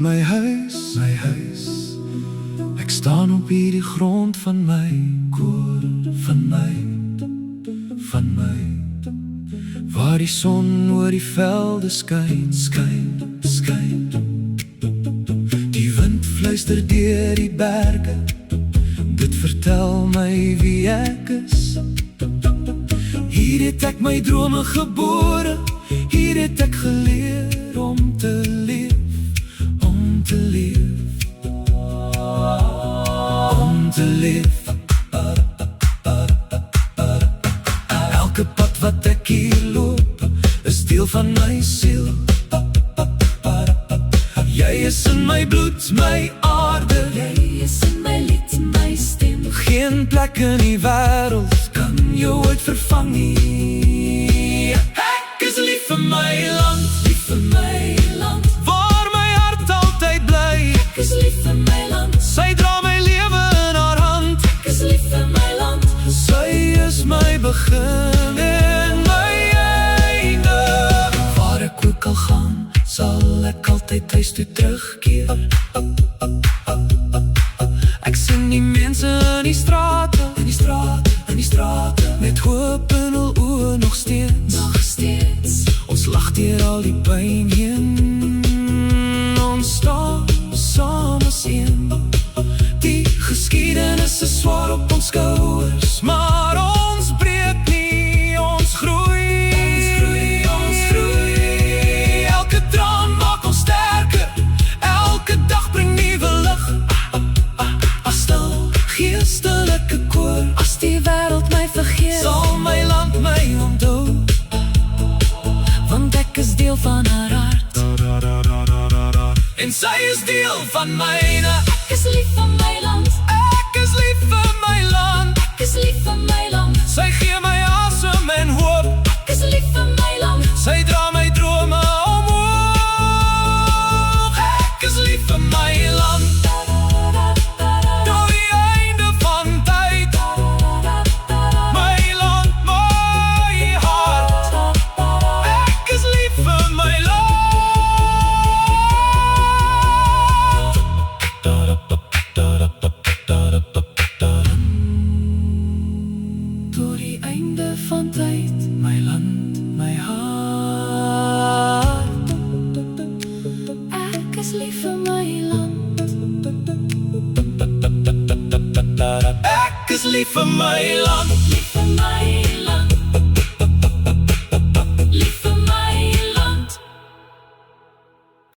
my huis, ek staan op hierdie grond van my koor, van my, waar die son oor die velde skyn. Die wind fluister deur die berge, dit vertel my wie ek is. Hier het ek my drome gebore, hier het ek geleer om te leef. Elke pad wat ek hier loop, is deel van my siel. Jy is in my bloed, my aarde. Jy is in my lied, my stem. Geen plek in die wêreld kan jou ooit vervang nie. Ek is lief vir my land, Lief vir my land, waar my hart altyd bly. ek is lief vir my land, Sy dra my lewe in haar hand. ek is lief vir my land. Sy is my begin en my einde. Waar ek ook al gaan, sal ek altyd huis toe terugkeer. Ek sien die mense in die strate, met hoop in hul oë nog steeds. Ons lag deur al die pyn heen, ons staan saam as een. Die geskiedenis is swaar op ons skouers, maar ons breek nie, ons groei. Elke traan maak ons sterker, elke dag bring nuwe lig. As stil geestelike koor, As die wêreld my vergeet, sal my land my onthou. want ek is deel van haar hart. En sy is deel van myne. Ek is lief vir my land, Ek is lief vir my land. ek is lief vir my land. Sy gee